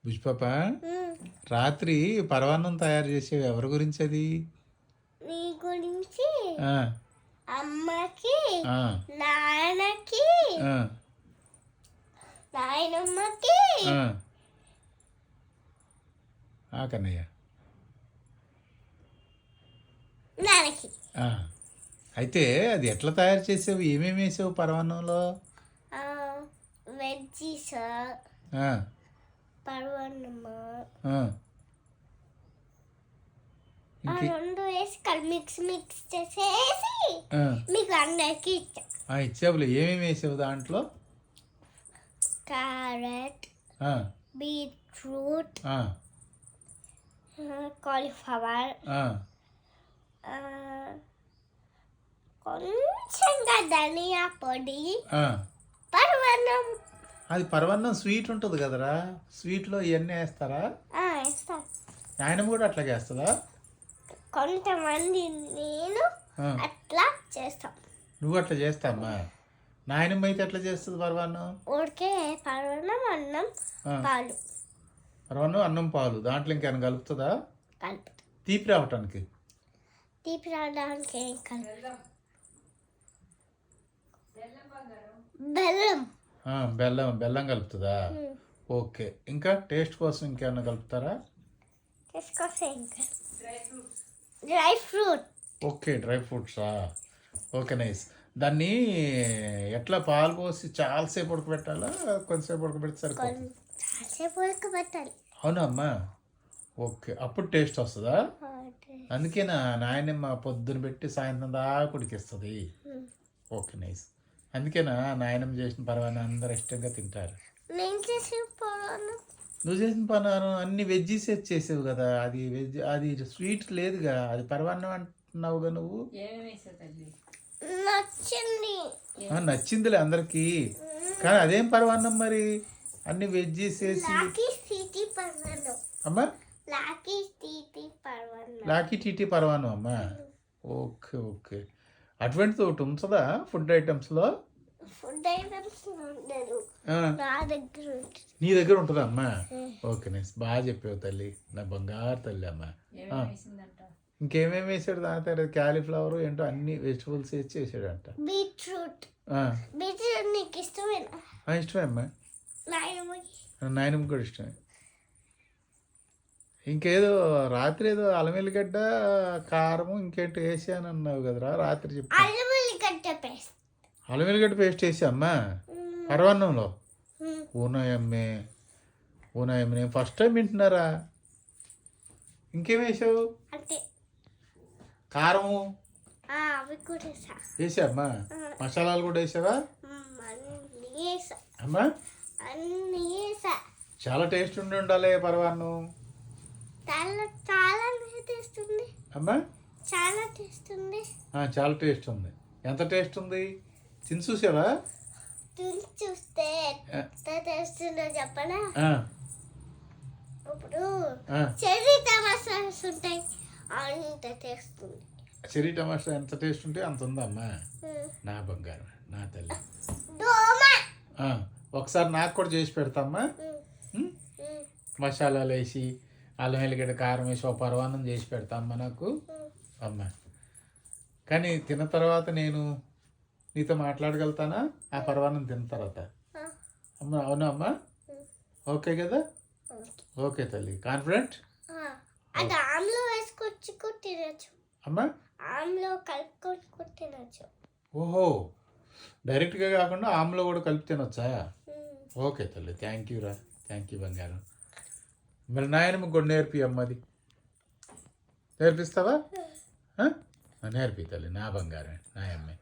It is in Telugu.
పుష్పప రాత్రి పరవాన్నం తయారు చేసేవి ఎవరి గురించి అది? నీ గురించి, ఆ, అమ్మకి, ఆ, నాన్నకి, ఆ, నాయనమ్మకి, కన్నయ్య. నాన్నకి. అయితే అది ఎట్లా తయారు చేసావు? ఏమేమి వేసావు పరవాన్నంలో? వెజ్జీస్, పరవన్నము రెండు వేసి మిక్స్ చేసేసి మీకు అందరికి ఇచ్చావులే. ఏమేమి వేసావు దాంట్లో? క్యారెట్, బీట్రూట్, కాలీఫ్లవర్, కొంచెంగా ధనియా పొడి, పరవన్నం. అది పరవన్నం స్వీట్ ఉంటుంది కదరా, స్వీట్లో ఇవన్నీ వేస్తారా? వేస్తాం. నాయనమ్మ కూడా అట్లాగే వేస్తుందా? కొంతమంది, నేను అట్లా చేస్తాం. నువ్వు అట్లా చేస్తామ్మా? నాయనమ్మ అయితే ఎట్లా చేస్తుంది పరవాన్నం? ఊరికే పరవన్నం, అన్నం, పాలు. పరవాన్నం, అన్నం, పాలు. దాంట్లో ఇంకేమైనా కలుపుతుందా? కలుపుతా. తీపి రావటానికి? తీపి రావడానికి ఏం కలుపు? బెల్లం. బెల్లం కలుపుతుందా? ఓకే. ఇంకా టేస్ట్ కోసం ఇంకేమైనా కలుపుతారా? టేస్ట్ కోసం ఇంకా డ్రై ఫ్రూట్. ఓకే, డ్రై ఫ్రూట్సా? Okay, nice. దాన్ని ఎట్లా పాలు పోసి చాలాసేపు ఉడకబెట్టాలా, కొంతసేపు ఉడకబెడితే సరిపోతుంది? చాలాసేపు ఉడకబెట్టాలి. అవునా అమ్మా? ఓకే, అప్పుడు టేస్ట్ వస్తుందా? అందుకే నాయనమ్మ పొద్దున పెట్టి సాయంత్రం దాకా ఉడికిస్తుంది. Okay, nice. అందుకేనా నాయనమ్మ చేసిన పరవాన్నం అందరు ఇష్టంగా తింటారు. నేను చేసిన పరవాన్నం, నువ్వు చేసిన పరవాన్నం అన్ని వెజ్జీస్ చేసావు కదా, అది వెజ్, అది స్వీట్ లేదుగా, అది పరవాన్నం అంటున్నావుగా నువ్వు. నచ్చింది. నచ్చిందిలే అందరికి, కానీ అదేం పరవాన్నం మరి? అన్ని వెజ్జీస్ వేసి. అమ్మా, లాకీ టీటీ పరవాన్నం అమ్మా. Okay, okay. అటువంటిది ఒకటి ఉంటుందా ఫుడ్ ఐటమ్స్లో? నీ దగ్గర ఉంటుందా అమ్మా? Okay, nice. బాగా చెప్పావు తల్లి, నా బంగారు తల్లి అమ్మా. ఇంకేమేమి వేసాడు దాని తర్వాత? క్యాలీఫ్లవర్ ఏంటో అన్ని వెజిటబుల్స్ వేసి చేసాడంట. బీట్రూట్. నీకు ఇష్టమేనా? ఇష్టమే అమ్మా. నాయనమ్మ కూడా ఇష్టమే. ఇంకేదో రాత్రి ఏదో అల్లం వెల్లిగడ్డ, కారము, ఇంకేంటో వేసాను అన్నావు కదరా రాత్రి? చెప్పి అల్లం వెల్లిగడ్డ పేస్ట్ వేసా అమ్మా పరవాన్నంలో? ఊనాయమ్మే, నేను ఫస్ట్ టైం వింటున్నారా. ఇంకేం వేసావు? కారము వేసా అమ్మా. మసాలాలు కూడా వేసావా అమ్మా? చాలా టేస్ట్ ఉండాలి పరవాన్నం అమ్మా. చాలా టేస్ట్ ఉంది. చాలా టేస్ట్ ఉంది. ఎంత టేస్ట్ ఉంది? తిని చూసావా? చూస్తే ఎంత టేస్ట్ ఉందో చెప్పనా? ఇప్పుడు చెర్రీ టమాటాస్ ఉంటాయి, అంత టేస్ట్ ఉంది. చెర్రీ టమాటా ఎంత టేస్ట్ ఉంటే అంత ఉందమ్మా. నా బంగారం, నా తల్లి. ఒకసారి నాకు కూడా చేసి పెడతామ్మా. మసాలాలు వేసి అల్లం వెల్లిగడ్డ కారం వేసి ఒక పరవాన్నం చేసి పెడతామ్మా నాకు అమ్మా. కానీ తిన్న తర్వాత నేను నీతో మాట్లాడగలుగుతానా ఆ పరవాన్నం తిన్న తర్వాత? అమ్మా అవునా అమ్మా? ఓకే కదా? ఓకే తల్లి, కాన్ఫిడెంట్? అమ్మా ఆమ్లో కలుపుకొని తినచ్చు. ఓహో, డైరెక్ట్గా కాకుండా ఆమ్లో కూడా కలిపి తినొచ్చా? ఓకే తల్లి, థ్యాంక్ యూ రా, థ్యాంక్ యూ బంగారం. మరి నాయనమ్మ కూడా నేర్పి అమ్మది. నేర్పిస్తావా? నేర్పి తల్లి, నా బంగారం, నా అమ్మాయి.